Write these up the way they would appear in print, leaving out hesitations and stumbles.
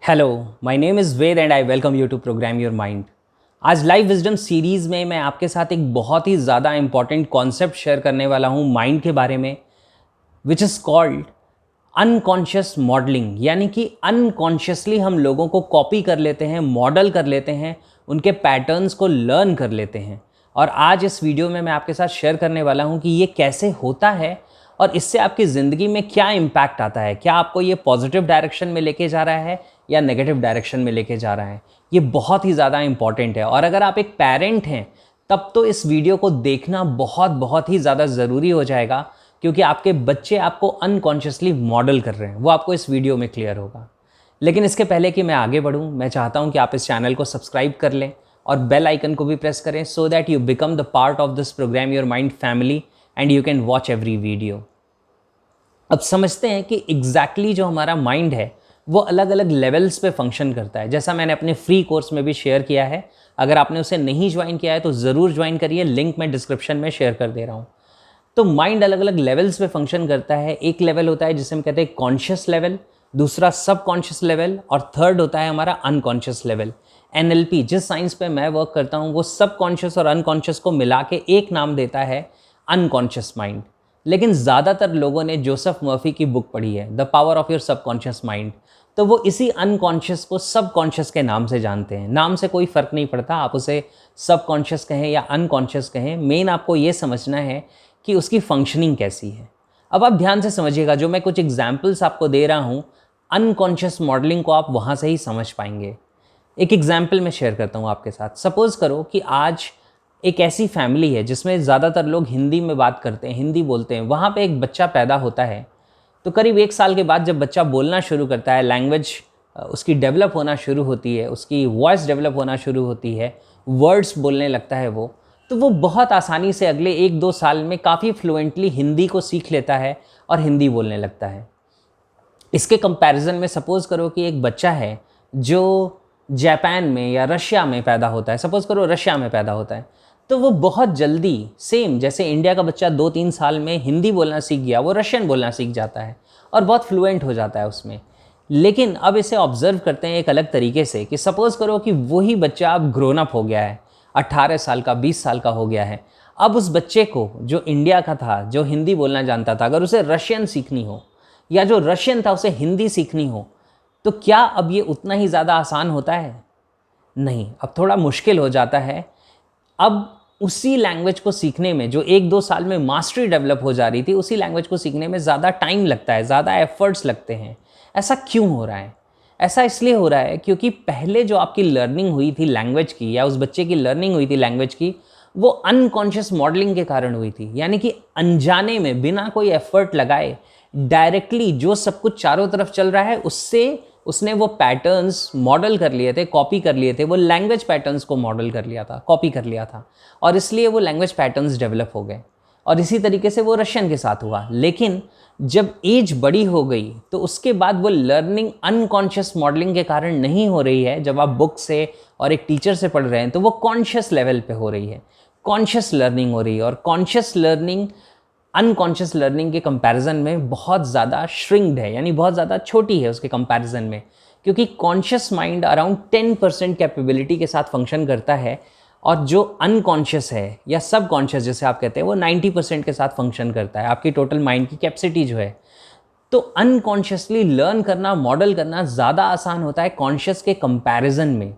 Hello, my name is Ved and I welcome you to program your mind. आज life wisdom series में मैं आपके साथ एक बहुत ही ज़्यादा इंपॉर्टेंट कॉन्सेप्ट शेयर करने वाला हूँ माइंड के बारे में, which is called unconscious modelling. यानी कि अनकॉन्शियसली हम लोगों को कॉपी कर लेते हैं, मॉडल कर लेते हैं, उनके पैटर्न्स को लर्न कर लेते हैं। और आज इस वीडियो में मैं आपके साथ शेयर करने वाला हूँ कि ये कैसे होता है और इससे आपकी ज़िंदगी में क्या इम्पैक्ट आता है। क्या आपको ये पॉजिटिव डायरेक्शन में लेके जा रहा है या नेगेटिव डायरेक्शन में लेके जा रहा है। ये बहुत ही ज़्यादा इंपॉर्टेंट है और अगर आप एक पेरेंट हैं तब तो इस वीडियो को देखना बहुत ही ज़्यादा ज़रूरी हो जाएगा, क्योंकि आपके बच्चे आपको अनकॉन्शियसली मॉडल कर रहे हैं, वो आपको इस वीडियो में क्लियर होगा। लेकिन इसके पहले कि मैं आगे बढ़ूँ, मैं चाहता हूँ कि आप इस चैनल को सब्सक्राइब कर लें और बेल आइकन को भी प्रेस करें, so that you become the part of this programme your mind family and you can watch every video. अब समझते हैं कि एग्जैक्टली जो हमारा माइंड है वो अलग अलग लेवल्स पे फंक्शन करता है, जैसा मैंने अपने फ्री कोर्स में भी शेयर किया है। अगर आपने उसे नहीं ज्वाइन किया है तो ज़रूर ज्वाइन करिए, लिंक मैं डिस्क्रिप्शन में शेयर कर दे रहा हूँ। तो माइंड अलग अलग लेवल्स पे फंक्शन करता है। एक लेवल होता है जिसे हम कहते हैं कॉन्शियस लेवल, दूसरा सब कॉन्शियस लेवल और थर्ड होता है हमारा अनकॉन्शियस लेवल। एनएलपी, जिस साइंस पे मैं वर्क करता हूँ, वो सब कॉन्शियस और अनकॉन्शियस को मिला के एक नाम देता है अनकॉन्शियस माइंड। लेकिन ज़्यादातर लोगों ने जोसेफ मर्फी की बुक पढ़ी है, the power of your subconscious mind, तो वो इसी अनकॉन्शियस को सबकॉन्शियस के नाम से जानते हैं। नाम से कोई फ़र्क नहीं पड़ता, आप उसे सबकॉन्शियस कहें या अनकॉन्शियस कहें, मेन आपको ये समझना है कि उसकी फंक्शनिंग कैसी है। अब आप ध्यान से समझिएगा, जो मैं कुछ एग्जाम्पल्स आपको दे रहा हूँ, अनकॉन्शियस मॉडलिंग को आप वहाँ से ही समझ पाएंगे। एक एग्जाम्पल मैं शेयर करता हूँ आपके साथ। सपोज़ करो कि आज एक ऐसी फैमिली है जिसमें ज़्यादातर लोग हिंदी में बात करते हैं, हिंदी बोलते हैं। वहाँ पे एक बच्चा पैदा होता है, तो करीब 1 साल के बाद जब बच्चा बोलना शुरू करता है, लैंग्वेज उसकी डेवलप होना शुरू होती है, उसकी वॉइस डेवलप होना शुरू होती है, वर्ड्स बोलने लगता है वो, तो वो बहुत आसानी से अगले 1-2 साल में काफ़ी फ्लुएंटली हिंदी को सीख लेता है और हिंदी बोलने लगता है। इसके कंपैरिजन में सपोज़ करो कि एक बच्चा है जो जापान में या रशिया में पैदा होता है, सपोज़ करो रशिया में पैदा होता है, तो वो बहुत जल्दी, सेम जैसे इंडिया का बच्चा 2-3 साल में हिंदी बोलना सीख गया, वो रशियन बोलना सीख जाता है और बहुत फ्लुएंट हो जाता है उसमें। लेकिन अब इसे ऑब्जर्व करते हैं एक अलग तरीके से कि सपोज़ करो कि वही बच्चा अब ग्रोन अप हो गया है, 18 साल का, 20 साल का हो गया है। अब उस बच्चे को, जो इंडिया का था, जो हिंदी बोलना जानता था, अगर उसे रशियन सीखनी हो या जो रशियन था उसे हिंदी सीखनी हो, तो क्या अब ये उतना ही ज़्यादा आसान होता है? नहीं, अब थोड़ा मुश्किल हो जाता है। अब उसी लैंग्वेज को सीखने में, जो 1-2 साल में मास्टरी डेवलप हो जा रही थी, उसी लैंग्वेज को सीखने में ज़्यादा टाइम लगता है, ज़्यादा एफर्ट्स लगते हैं। ऐसा क्यों हो रहा है? ऐसा इसलिए हो रहा है क्योंकि पहले जो आपकी लर्निंग हुई थी लैंग्वेज की, या उस बच्चे की लर्निंग हुई थी लैंग्वेज की, वो अनकॉन्शियस मॉडलिंग के कारण हुई थी। यानी कि अनजाने में, बिना कोई एफर्ट लगाए, डायरेक्टली जो सब कुछ चारों तरफ चल रहा है उससे उसने वो पैटर्न्स मॉडल कर लिए थे, कॉपी कर लिए थे। वो लैंग्वेज पैटर्न्स को मॉडल कर लिया था, कॉपी कर लिया था, और इसलिए वो लैंग्वेज पैटर्न्स डेवलप हो गए। और इसी तरीके से वो रशियन के साथ हुआ। लेकिन जब एज बड़ी हो गई तो उसके बाद वो लर्निंग अनकॉन्शियस मॉडलिंग के कारण नहीं हो रही है। जब आप बुक से और एक टीचर से पढ़ रहे हैं तो वो कॉन्शियस लेवल पे हो रही है, कॉन्शियस लर्निंग हो रही है। और कॉन्शियस लर्निंग अनकॉन्शियस लर्निंग के कंपैरिजन में बहुत ज़्यादा श्रिंक्ड है, यानी बहुत ज़्यादा छोटी है उसके कंपैरिजन में, क्योंकि कॉन्शियस माइंड अराउंड 10% कैपेबिलिटी के साथ फंक्शन करता है और जो अनकॉन्शियस है या सब कॉन्शियस जिसे आप कहते हैं, वो 90% के साथ फंक्शन करता है, आपकी टोटल माइंड की कैपेसिटी जो है। तो अनकॉन्शियसली लर्न करना, मॉडल करना ज़्यादा आसान होता है कॉन्शियस के कंपैरिजन में।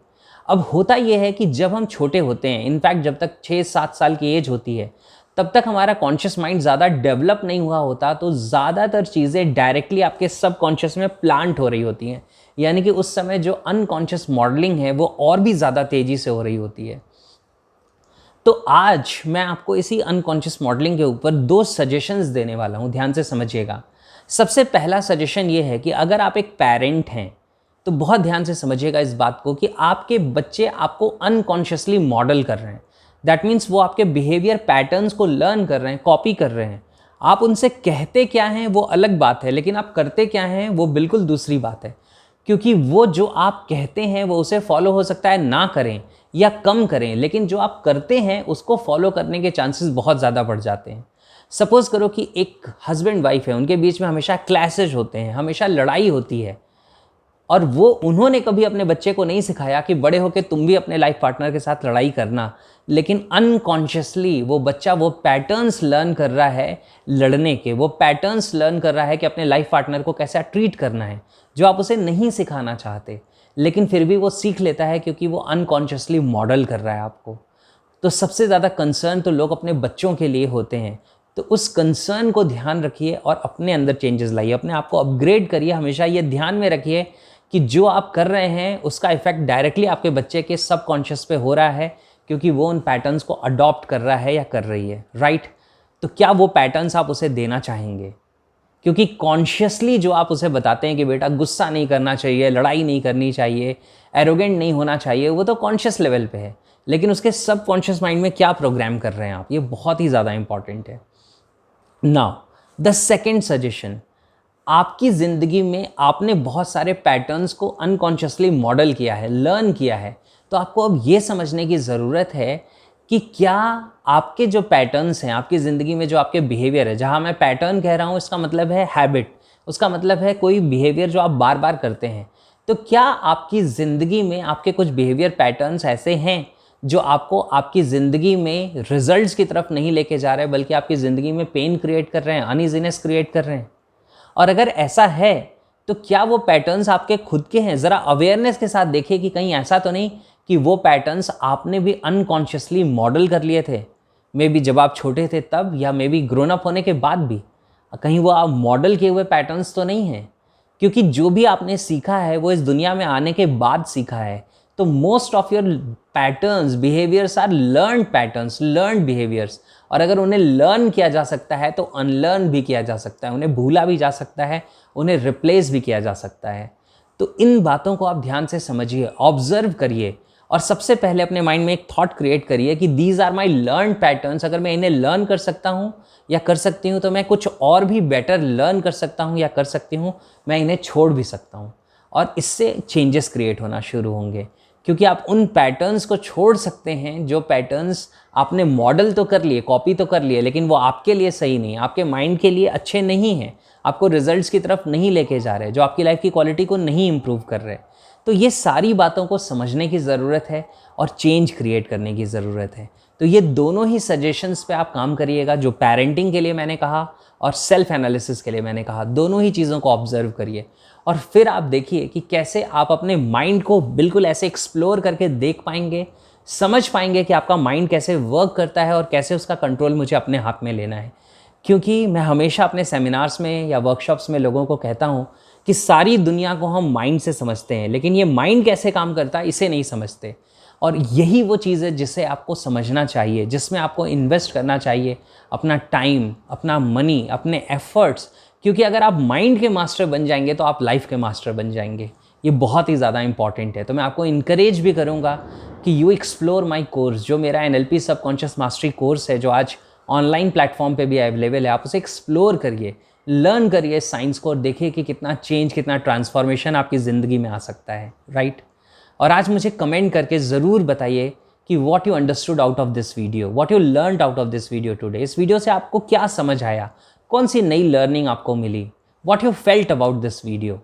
अब होता यह है कि जब हम छोटे होते हैं, इनफैक्ट जब तक 6-7 साल की एज होती है, तब तक हमारा कॉन्शियस माइंड ज़्यादा डेवलप नहीं हुआ होता, तो ज़्यादातर चीज़ें डायरेक्टली आपके सबकॉन्शियस में प्लांट हो रही होती हैं। यानी कि उस समय जो अनकॉन्शियस मॉडलिंग है वो और भी ज़्यादा तेज़ी से हो रही होती है। तो आज मैं आपको इसी अनकॉन्शियस मॉडलिंग के ऊपर 2 सजेशंस देने वाला हूँ, ध्यान से समझिएगा। सबसे पहला सजेशन ये है कि अगर आप एक पेरेंट हैं तो बहुत ध्यान से समझिएगा इस बात को कि आपके बच्चे आपको अनकॉन्शियसली मॉडल कर रहे हैं। दैट मीन्स वो आपके बिहेवियर पैटर्न्स को लर्न कर रहे हैं, कॉपी कर रहे हैं। आप उनसे कहते क्या हैं वो अलग बात है, लेकिन आप करते क्या हैं वो बिल्कुल दूसरी बात है। क्योंकि वो जो आप कहते हैं वो उसे फॉलो हो सकता है ना करें या कम करें, लेकिन जो आप करते हैं उसको फॉलो करने के चांसेस बहुत ज़्यादा बढ़ जाते हैं। सपोज़ करो कि एक हस्बैंड वाइफ है, उनके बीच में हमेशा क्लैशेज होते हैं, हमेशा लड़ाई होती है। और वो उन्होंने कभी अपने बच्चे को नहीं सिखाया कि बड़े होकर तुम भी अपने लाइफ पार्टनर के साथ लड़ाई करना, लेकिन अनकॉन्शियसली वो बच्चा वो पैटर्न्स लर्न कर रहा है लड़ने के, वो पैटर्न्स लर्न कर रहा है कि अपने लाइफ पार्टनर को कैसा ट्रीट करना है, जो आप उसे नहीं सिखाना चाहते, लेकिन फिर भी वो सीख लेता है क्योंकि वो अनकॉन्शियसली मॉडल कर रहा है आपको। तो सबसे ज़्यादा कंसर्न तो लोग अपने बच्चों के लिए होते हैं। तो उस कंसर्न को ध्यान रखिए और अपने अंदर चेंजेस लाइए, अपने आप को अपग्रेड करिए। हमेशा ये ध्यान में रखिए कि जो आप कर रहे हैं उसका इफेक्ट डायरेक्टली आपके बच्चे के सबकॉन्शियस पे हो रहा है, क्योंकि वो उन पैटर्न्स को अडॉप्ट कर रहा है या कर रही है, राइट। तो क्या वो पैटर्न्स आप उसे देना चाहेंगे? क्योंकि कॉन्शियसली जो आप उसे बताते हैं कि बेटा गुस्सा नहीं करना चाहिए, लड़ाई नहीं करनी चाहिए, एरोगेंट नहीं होना चाहिए, वो तो कॉन्शियस लेवल पे है, लेकिन उसके सबकॉन्शियस माइंड में क्या प्रोग्राम कर रहे हैं आप, ये बहुत ही ज़्यादा इंपॉर्टेंट है। नाउ द सेकेंड सजेशन, आपकी ज़िंदगी में आपने बहुत सारे पैटर्न्स को अनकॉन्शियसली मॉडल किया है, लर्न किया है, तो आपको अब ये समझने की ज़रूरत है कि क्या आपके जो पैटर्न्स हैं आपकी ज़िंदगी में, जो आपके बिहेवियर है, जहाँ मैं पैटर्न कह रहा हूँ इसका मतलब है हैबिट, उसका मतलब है कोई बिहेवियर जो आप बार बार करते हैं। तो क्या आपकी ज़िंदगी में आपके कुछ बिहेवियर पैटर्न्स ऐसे हैं जो आपको आपकी ज़िंदगी में रिजल्ट्स की तरफ नहीं लेके जा रहे, बल्कि आपकी ज़िंदगी में पेन क्रिएट कर रहे हैं, अनइजीनेस क्रिएट कर रहे हैं? और अगर ऐसा है तो क्या वो पैटर्न्स आपके खुद के हैं? ज़रा अवेयरनेस के साथ देखिए कि कहीं ऐसा तो नहीं कि वो पैटर्न्स आपने भी अनकॉन्शियसली मॉडल कर लिए थे, मे बी जब आप छोटे थे तब, या मे बी ग्रोन अप होने के बाद भी। कहीं वो आप मॉडल किए हुए पैटर्न्स तो नहीं हैं? क्योंकि जो भी आपने सीखा है वो इस दुनिया में आने के बाद सीखा है। तो most of your patterns, behaviours are learn patterns, learn behaviours. और अगर उन्हें लर्न किया जा सकता है तो अनलर्न भी किया जा सकता है, उन्हें भूला भी जा सकता है, उन्हें रिप्लेस भी किया जा सकता है। तो इन बातों को आप ध्यान से समझिए, ऑब्जर्व करिए, और सबसे पहले अपने माइंड में एक थॉट क्रिएट करिए कि these are my learn patterns. अगर मैं इन्हें लर्न कर सकता हूँ या कर सकती हूँ तो मैं कुछ और भी बेटर लर्न कर सकता हूँ या कर सकती हूँ, मैं इन्हें छोड़ भी सकता हूँ। और इससे चेंजेस क्रिएट होना शुरू होंगे, क्योंकि आप उन पैटर्न्स को छोड़ सकते हैं जो पैटर्न्स आपने मॉडल तो कर लिए, कॉपी तो कर लिए, लेकिन वो आपके लिए सही नहीं, आपके माइंड के लिए अच्छे नहीं हैं, आपको रिजल्ट्स की तरफ नहीं लेके जा रहे, जो आपकी लाइफ की क्वालिटी को नहीं इंप्रूव कर रहे। तो ये सारी बातों को समझने की ज़रूरत है और चेंज क्रिएट करने की ज़रूरत है। तो ये दोनों ही सजेशंस पे आप काम करिएगा, जो पेरेंटिंग के लिए मैंने कहा और सेल्फ एनालिसिस के लिए मैंने कहा। दोनों ही चीज़ों को ऑब्जर्व करिए और फिर आप देखिए कि कैसे आप अपने माइंड को बिल्कुल ऐसे एक्सप्लोर करके देख पाएंगे, समझ पाएंगे कि आपका माइंड कैसे वर्क करता है और कैसे उसका कंट्रोल मुझे अपने हाथ में लेना है। क्योंकि मैं हमेशा अपने सेमिनार्स में या वर्कशॉप्स में लोगों को कहता हूँ कि सारी दुनिया को हम माइंड से समझते हैं, लेकिन ये माइंड कैसे काम करता है इसे नहीं समझते। और यही वो चीज़ है जिसे आपको समझना चाहिए, जिसमें आपको इन्वेस्ट करना चाहिए अपना टाइम, अपना मनी, अपने एफर्ट्स। क्योंकि अगर आप माइंड के मास्टर बन जाएंगे तो आप लाइफ के मास्टर बन जाएंगे। ये बहुत ही ज़्यादा इंपॉर्टेंट है। तो मैं आपको इनकरेज भी करूँगा कि यू एक्सप्लोर माई कोर्स, जो मेरा NLP सबकॉन्शियस मास्टरी कोर्स है, जो आज ऑनलाइन प्लेटफॉर्म पे भी अवेलेबल है। आप उसे एक्सप्लोर करिए, लर्न करिए साइंस को, और देखिए कि कितना चेंज, कितना ट्रांसफॉर्मेशन आपकी ज़िंदगी में आ सकता है, राइट। और आज मुझे कमेंट करके ज़रूर बताइए कि what you understood out of this video, what you learned out of this video today. इस वीडियो से आपको क्या समझ आया, कौन सी नई लर्निंग आपको मिली, what you felt about this video.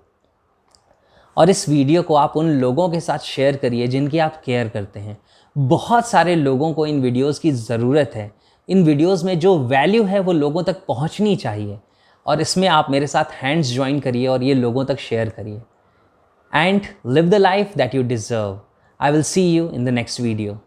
और इस वीडियो को आप उन लोगों के साथ शेयर करिए जिनकी आप केयर करते हैं। बहुत सारे लोगों को इन वीडियोज़ की ज़रूरत है। इन वीडियोज़ में जो वैल्यू है वो लोगों तक पहुंचनी चाहिए, और इसमें आप मेरे साथ हैंड्स ज्वाइन करिए और ये लोगों तक शेयर करिए। And live the life that you deserve. I will see you in the next video.